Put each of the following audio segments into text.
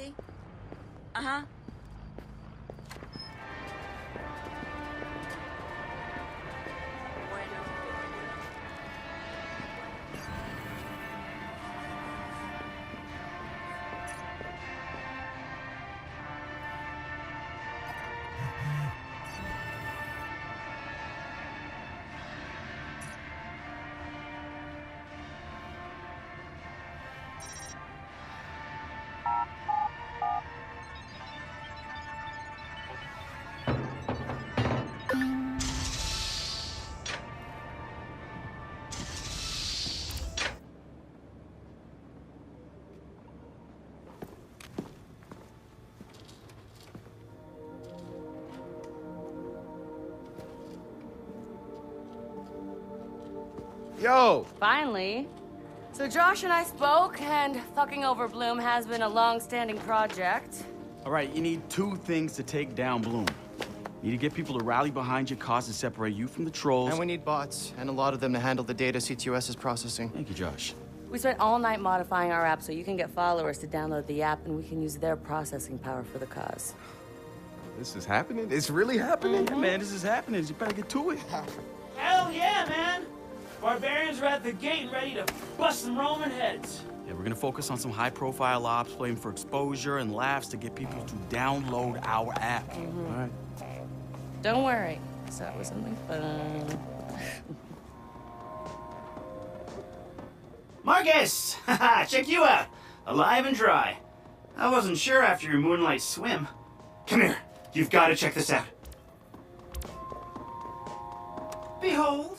see? Uh-huh. Yo! Finally. So Josh and I spoke, and fucking over Blume has been a long-standing project. All right, you need two things to take down Blume. You need to get people to rally behind your cause and separate you from the trolls. And we need bots, and a lot of them to handle the data ctOS is processing. Thank you, Josh. We spent all night modifying our app so you can get followers to download the app, and we can use their processing power for the cause. This is happening? It's really happening? Yeah, man, this is happening. You better get to it. Hell yeah, man! Barbarians are at the gate and ready to bust some Roman heads. Yeah, we're gonna focus on some high-profile ops, playing for exposure and laughs to get people to download our app. All right. Don't worry. Start with something fun. Marcus! Haha, check you out. Alive and dry. I wasn't sure after your moonlight swim. Come here. You've got to check this out. Behold,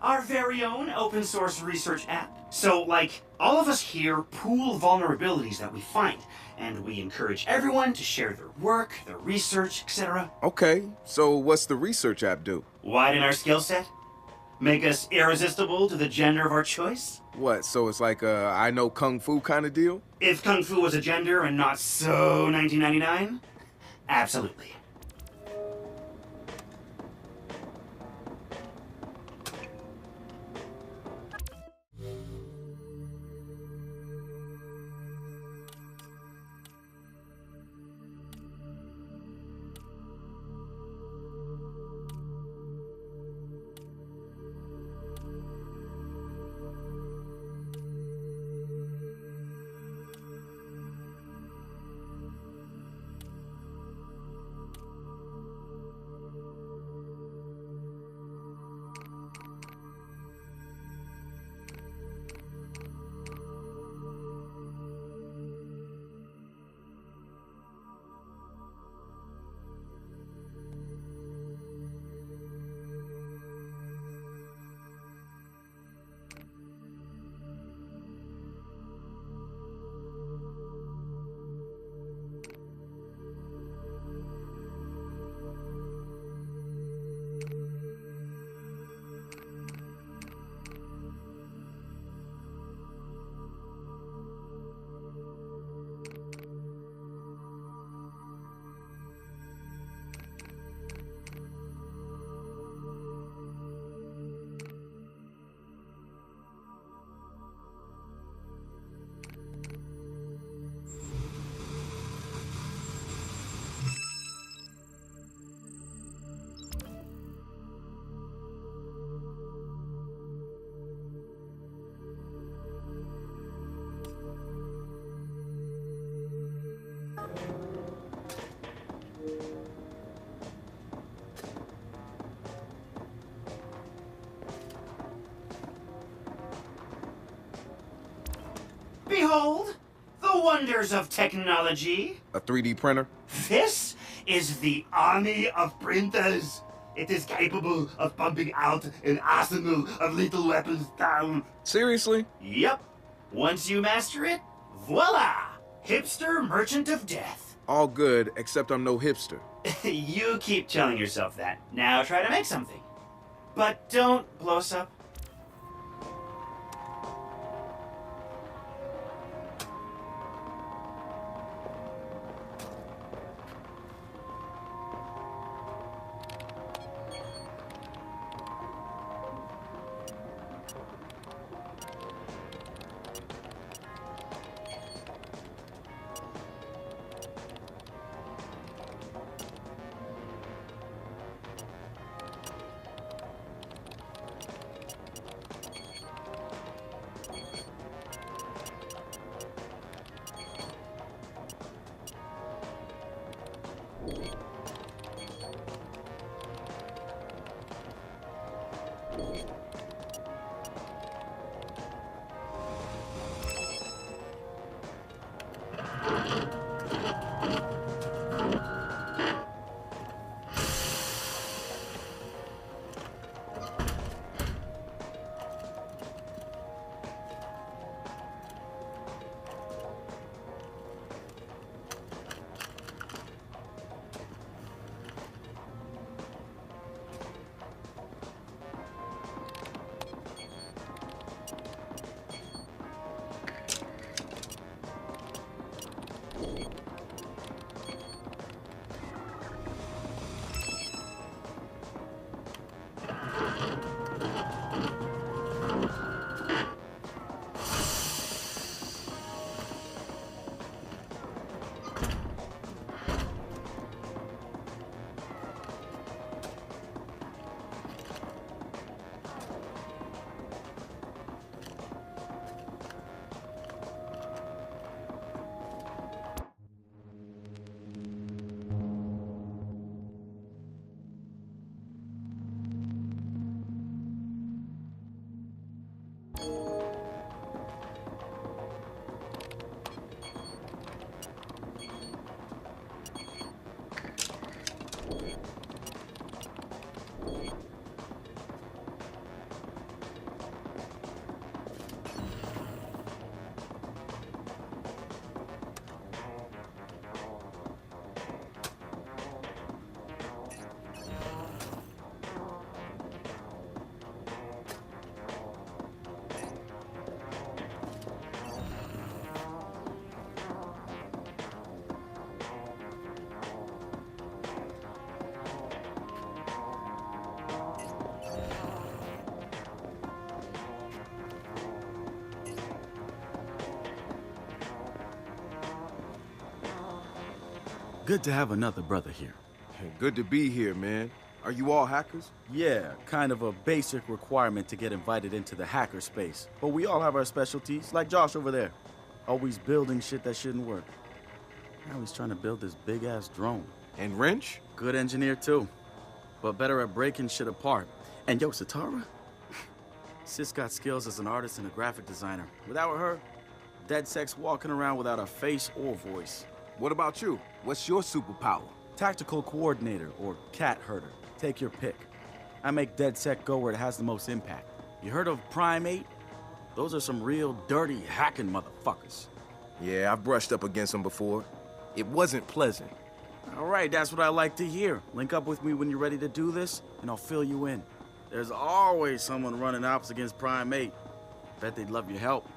our very own open source research app. So, like, all of us here pool vulnerabilities that we find, and we encourage everyone to share their work, their research, etc. Okay, so what's the research app do? Widen our skill set? Make us irresistible to the gender of our choice? What, so it's like a I know Kung Fu kind of deal? If Kung Fu was a gender and not so 1999? Absolutely. Behold, the wonders of technology. A 3D printer? This is the army of printers. It is capable of pumping out an arsenal of lethal weapons down. Seriously? Yep. Once you master it, voila! Hipster merchant of death. All good, except I'm no hipster. You keep telling yourself that. Now try to make something. But don't blow us up. Good to have another brother here. Hey, good to be here, man. Are you all hackers? Yeah, kind of a basic requirement to get invited into the hacker space. But we all have our specialties, like Josh over there. Always building shit that shouldn't work. Now he's trying to build this big-ass drone. And Wrench? Good engineer, too. But better at breaking shit apart. And yo, Satara? Sis got skills as an artist and a graphic designer. Without her, DeadSec's walking around without a face or voice. What about you? What's your superpower? Tactical coordinator or cat herder. Take your pick. I make DeadSec go where it has the most impact. You heard of Prime 8? Those are some real dirty hacking motherfuckers. Yeah, I've brushed up against them before. It wasn't pleasant. All right, that's what I like to hear. Link up with me when you're ready to do this, and I'll fill you in. There's always someone running ops against Prime 8. Bet they'd love your help.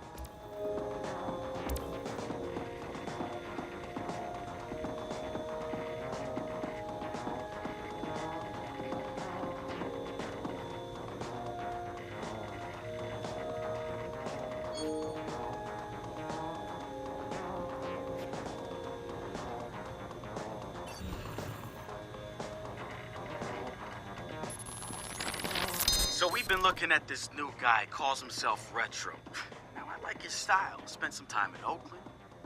So we've been looking at this new guy, calls himself Retro. Now I like his style. Spent some time in Oakland.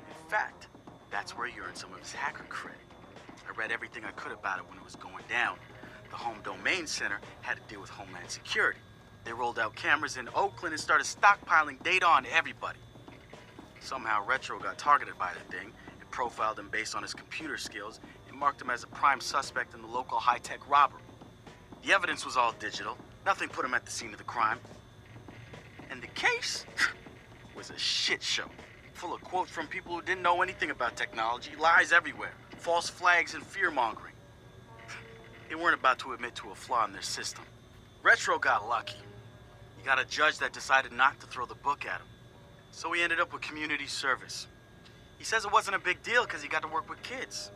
In fact, that's where he earned some of his hacker credit. I read everything I could about it when it was going down. The Home Domain Center had to deal with Homeland Security. They rolled out cameras in Oakland and started stockpiling data on everybody. Somehow Retro got targeted by the thing. It profiled him based on his computer skills and marked him as a prime suspect in the local high-tech robbery. The evidence was all digital. Nothing put him at the scene of the crime. And the case was a shit show. Full of quotes from people who didn't know anything about technology, lies everywhere, false flags and fear-mongering. They weren't about to admit to a flaw in their system. Retro got lucky. He got a judge that decided not to throw the book at him. So he ended up with community service. He says it wasn't a big deal because he got to work with kids.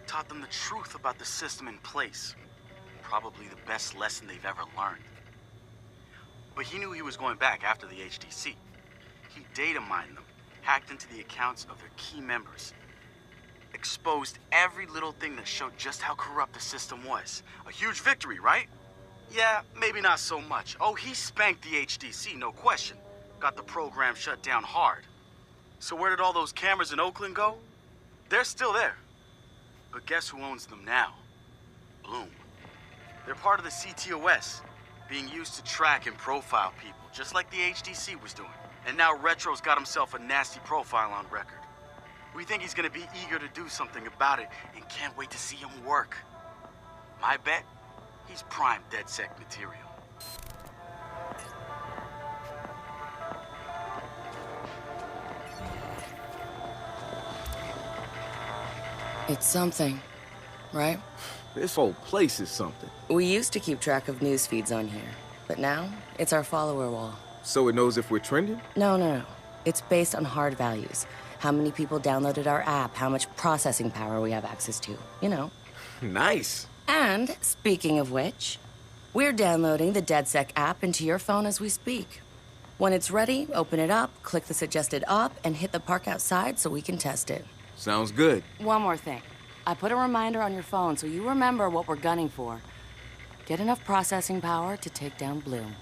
Taught them the truth about the system in place. Probably the best lesson they've ever learned. But he knew he was going back after the HDC. He data mined them, hacked into the accounts of their key members, exposed every little thing that showed just how corrupt the system was. A huge victory, right? Yeah, maybe not so much. Oh, he spanked the HDC, no question. Got the program shut down hard. So where did all those cameras in Oakland go? They're still there. But guess who owns them now? Blume. They're part of the ctOS, being used to track and profile people, just like the HDC was doing. And now Retro's got himself a nasty profile on record. We think he's gonna be eager to do something about it and can't wait to see him work. My bet, he's prime DeadSec material. It's something, right? This whole place is something. We used to keep track of news feeds on here, but now it's our follower wall. So it knows if we're trending? No. It's based on hard values. How many people downloaded our app, how much processing power we have access to, you know. Nice. And, speaking of which, we're downloading the DeadSec app into your phone as we speak. When it's ready, open it up, click the suggested op, and hit the park outside so we can test it. Sounds good. One more thing. I put a reminder on your phone so you remember what we're gunning for. Get enough processing power to take down Blume.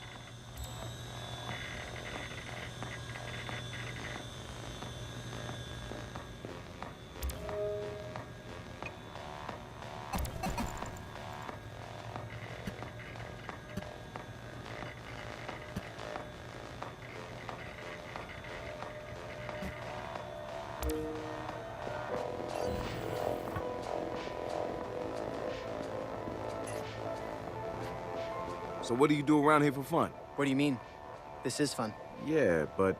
So what do you do around here for fun? What do you mean? This is fun. Yeah, but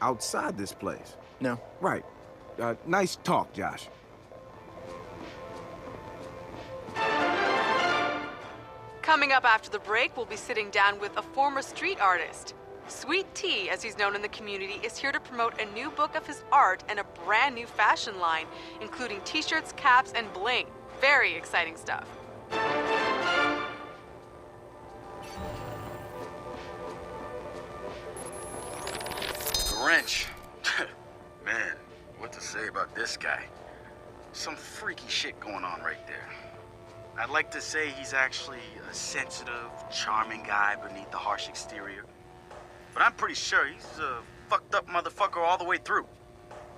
outside this place. No. Right. Nice talk, Josh. Coming up after the break, we'll be sitting down with a former street artist. Sweet Tea, as he's known in the community, is here to promote a new book of his art and a brand new fashion line, including t-shirts, caps, and bling. Very exciting stuff. Wrench. Man, what to say about this guy? Some freaky shit going on right there. I'd like to say he's actually a sensitive, charming guy beneath the harsh exterior. But I'm pretty sure he's a fucked up motherfucker all the way through.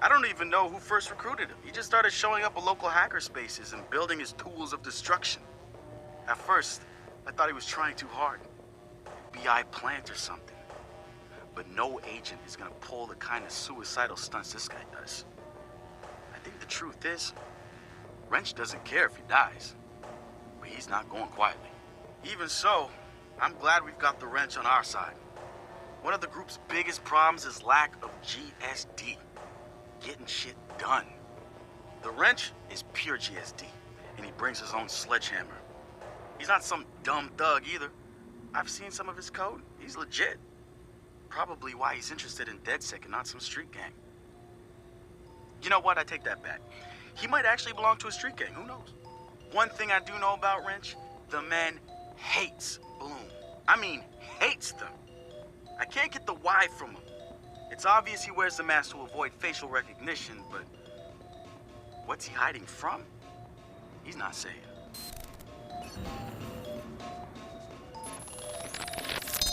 I don't even know who first recruited him. He just started showing up at local hacker spaces and building his tools of destruction. At first, I thought he was trying too hard. BI plant or something. But no agent is gonna pull the kind of suicidal stunts this guy does. I think the truth is, Wrench doesn't care if he dies. But he's not going quietly. Even so, I'm glad we've got the Wrench on our side. One of the group's biggest problems is lack of GSD. Getting shit done. The Wrench is pure GSD, and he brings his own sledgehammer. He's not some dumb thug either. I've seen some of his code. He's legit. Probably why he's interested in DedSec and not some street gang. You know what? I take that back. He might actually belong to a street gang. Who knows? One thing I do know about Wrench, the man hates Blume. I mean, hates them. I can't get the why from him. It's obvious he wears the mask to avoid facial recognition, but what's he hiding from? He's not saying.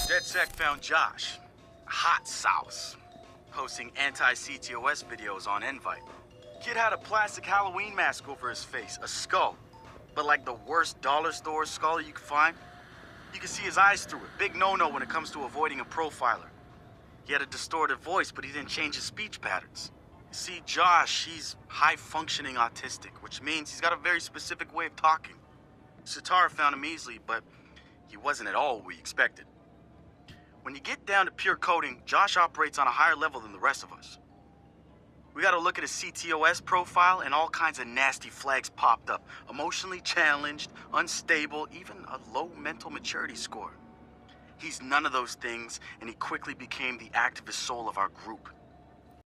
DedSec found Josh, hot sauce, posting anti-ctOS videos on Invite. Kid had a plastic Halloween mask over his face, a skull, but like the worst dollar store skull you could find. You can see his eyes through it. Big no-no when it comes to avoiding a profiler. He had a distorted voice, but he didn't change his speech patterns. You see, Josh, he's high-functioning autistic, which means he's got a very specific way of talking. Satara found him easily, but he wasn't at all what we expected. When you get down to pure coding, Josh operates on a higher level than the rest of us. We got to look at his ctOS profile, and all kinds of nasty flags popped up. Emotionally challenged, unstable, even a low mental maturity score. He's none of those things, and he quickly became the activist soul of our group.